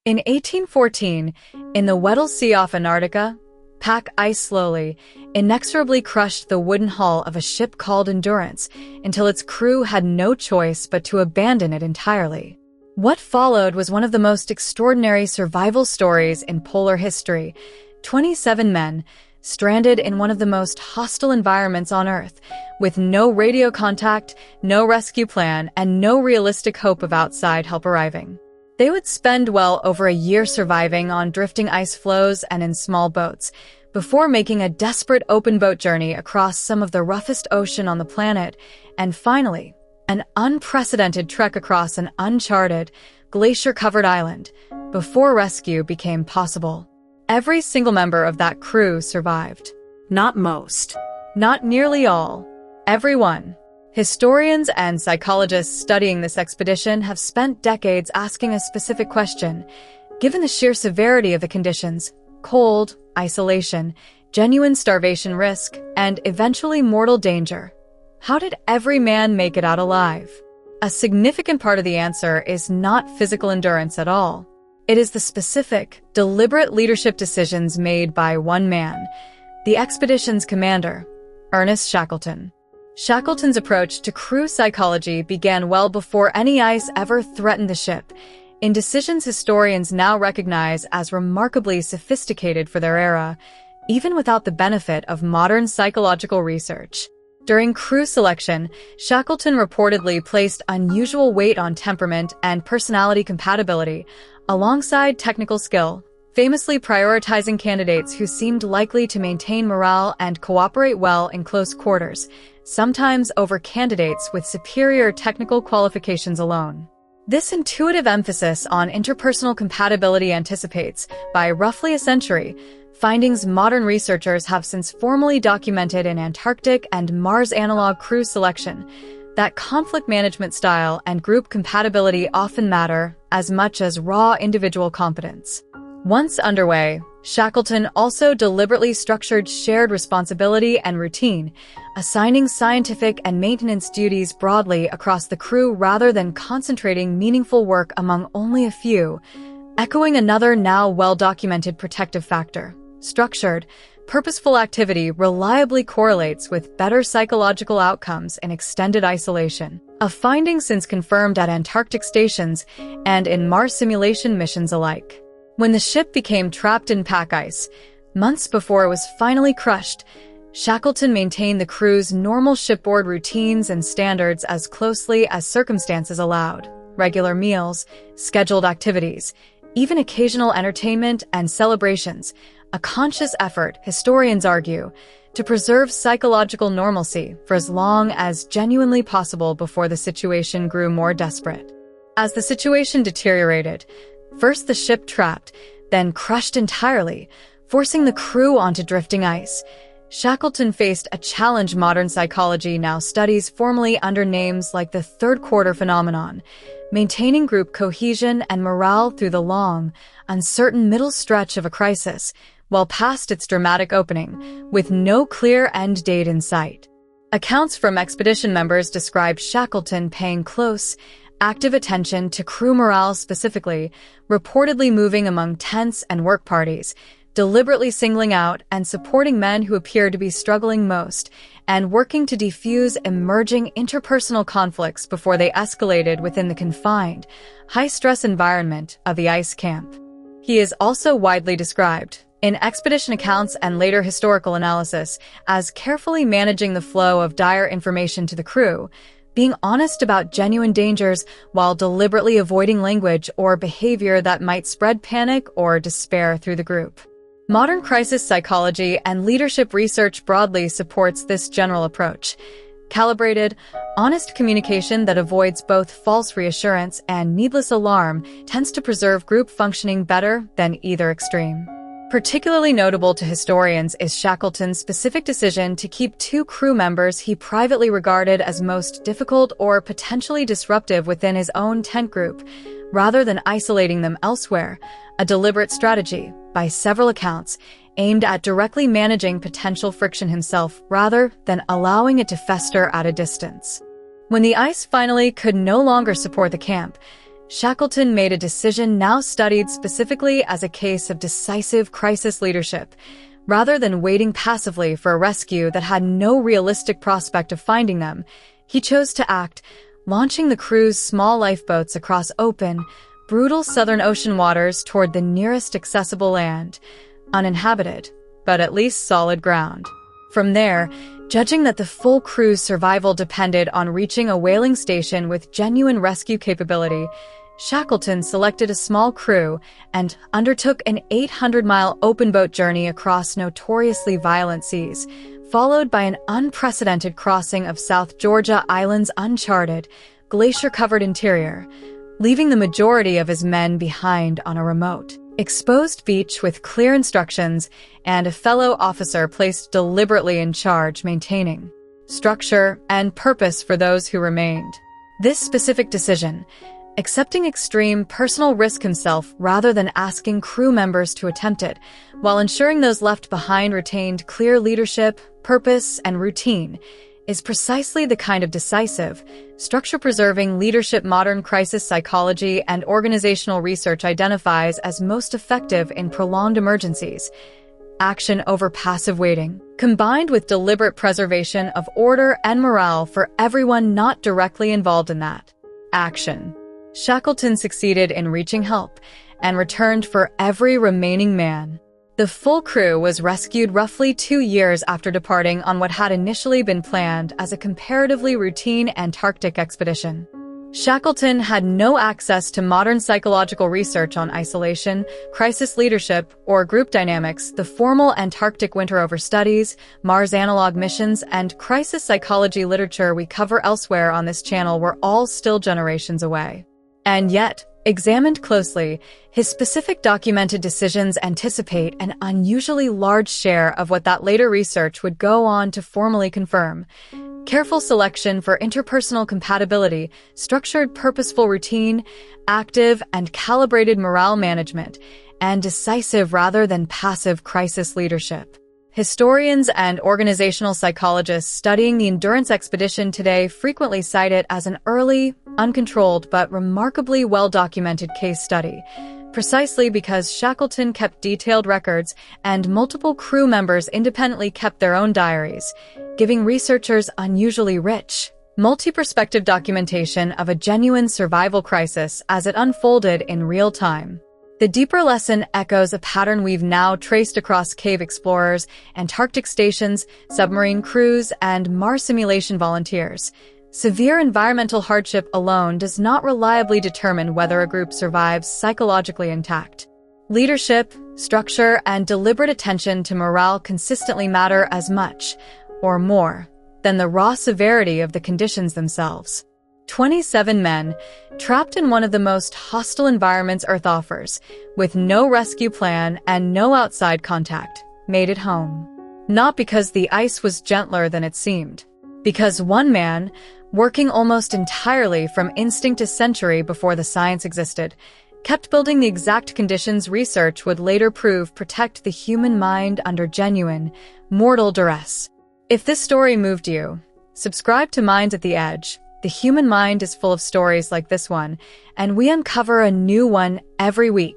In 1814, in the Weddell Sea off Antarctica, pack ice slowly, inexorably crushed the wooden hull of a ship called Endurance until its crew had no choice but to abandon it entirely. What followed was one of the most extraordinary survival stories in polar history. 27 men, stranded in one of the most hostile environments on Earth, with no radio contact, no rescue plan, and no realistic hope of outside help arriving. They would spend well over a year surviving on drifting ice floes and in small boats, before making a desperate open boat journey across some of the roughest ocean on the planet, and finally, an unprecedented trek across an uncharted, glacier-covered island, before rescue became possible. Every single member of that crew survived. Not most. Not nearly all. Everyone. Historians and psychologists studying this expedition have spent decades asking a specific question. Given the sheer severity of the conditions, cold, isolation, genuine starvation risk, and eventually mortal danger, how did every man make it out alive? A significant part of the answer is not physical endurance at all. It is the specific, deliberate leadership decisions made by one man, the expedition's commander, Ernest Shackleton. Shackleton's approach to crew psychology began well before any ice ever threatened the ship, in decisions historians now recognize as remarkably sophisticated for their era, even without the benefit of modern psychological research. During crew selection, Shackleton reportedly placed unusual weight on temperament and personality compatibility, alongside technical skill, famously prioritizing candidates who seemed likely to maintain morale and cooperate well in close quarters, sometimes over candidates with superior technical qualifications alone. This intuitive emphasis on interpersonal compatibility anticipates, by roughly a century, findings modern researchers have since formally documented in Antarctic and Mars analog crew selection, that conflict management style and group compatibility often matter as much as raw individual competence. Once underway, Shackleton also deliberately structured shared responsibility and routine, assigning scientific and maintenance duties broadly across the crew rather than concentrating meaningful work among only a few, echoing another now well-documented protective factor. Structured, purposeful activity reliably correlates with better psychological outcomes in extended isolation, a finding since confirmed at Antarctic stations and in Mars simulation missions alike. When the ship became trapped in pack ice, months before it was finally crushed, Shackleton maintained the crew's normal shipboard routines and standards as closely as circumstances allowed. Regular meals, scheduled activities, even occasional entertainment and celebrations, a conscious effort, historians argue, to preserve psychological normalcy for as long as genuinely possible before the situation grew more desperate. As the situation deteriorated, first the ship trapped, then crushed entirely, forcing the crew onto drifting ice, Shackleton faced a challenge modern psychology now studies formally under names like the third quarter phenomenon, maintaining group cohesion and morale through the long, uncertain middle stretch of a crisis, while past its dramatic opening, with no clear end date in sight. Accounts from expedition members describe Shackleton paying close, active attention to crew morale specifically, reportedly moving among tents and work parties, deliberately singling out and supporting men who appeared to be struggling most, and working to defuse emerging interpersonal conflicts before they escalated within the confined, high-stress environment of the ice camp. He is also widely described, in expedition accounts and later historical analysis, as carefully managing the flow of dire information to the crew, being honest about genuine dangers while deliberately avoiding language or behavior that might spread panic or despair through the group. Modern crisis psychology and leadership research broadly supports this general approach. Calibrated, honest communication that avoids both false reassurance and needless alarm tends to preserve group functioning better than either extreme. Particularly notable to historians is Shackleton's specific decision to keep two crew members he privately regarded as most difficult or potentially disruptive within his own tent group, rather than isolating them elsewhere, a deliberate strategy, by several accounts, aimed at directly managing potential friction himself rather than allowing it to fester at a distance. When the ice finally could no longer support the camp, Shackleton made a decision now studied specifically as a case of decisive crisis leadership. Rather than waiting passively for a rescue that had no realistic prospect of finding them, he chose to act, launching the crew's small lifeboats across open, brutal Southern Ocean waters toward the nearest accessible land, uninhabited, but at least solid ground. From there, judging that the full crew's survival depended on reaching a whaling station with genuine rescue capability, Shackleton selected a small crew and undertook an 800-mile open boat journey across notoriously violent seas, followed by an unprecedented crossing of South Georgia Island's uncharted, glacier-covered interior, leaving the majority of his men behind on a remote, exposed beach with clear instructions and a fellow officer placed deliberately in charge, maintaining structure and purpose for those who remained. This specific decision, accepting extreme personal risk himself rather than asking crew members to attempt it, while ensuring those left behind retained clear leadership, purpose, and routine, is precisely the kind of decisive, structure-preserving leadership modern crisis psychology and organizational research identifies as most effective in prolonged emergencies. Action over passive waiting, combined with deliberate preservation of order and morale for everyone not directly involved in that action. Shackleton succeeded in reaching help and returned for every remaining man. The full crew was rescued roughly 2 years after departing on what had initially been planned as a comparatively routine Antarctic expedition. Shackleton had no access to modern psychological research on isolation, crisis leadership, or group dynamics. The formal Antarctic winter-over studies, Mars analog missions, and crisis psychology literature we cover elsewhere on this channel were all still generations away. And yet, examined closely, his specific documented decisions anticipate an unusually large share of what that later research would go on to formally confirm. Careful selection for interpersonal compatibility, structured purposeful routine, active and calibrated morale management, and decisive rather than passive crisis leadership. Historians and organizational psychologists studying the Endurance expedition today frequently cite it as an early, uncontrolled but remarkably well-documented case study, precisely because Shackleton kept detailed records and multiple crew members independently kept their own diaries, giving researchers unusually rich, multi-perspective documentation of a genuine survival crisis as it unfolded in real time. The deeper lesson echoes a pattern we've now traced across cave explorers, Antarctic stations, submarine crews, and Mars simulation volunteers. Severe environmental hardship alone does not reliably determine whether a group survives psychologically intact. Leadership, structure, and deliberate attention to morale consistently matter as much, or more, than the raw severity of the conditions themselves. 27 men, trapped in one of the most hostile environments Earth offers, with no rescue plan and no outside contact, made it home. Not because the ice was gentler than it seemed. Because one man, working almost entirely from instinct a century before the science existed, kept building the exact conditions research would later prove protect the human mind under genuine, mortal duress. If this story moved you, subscribe to Minds at the Edge. The human mind is full of stories like this one, and we uncover a new one every week.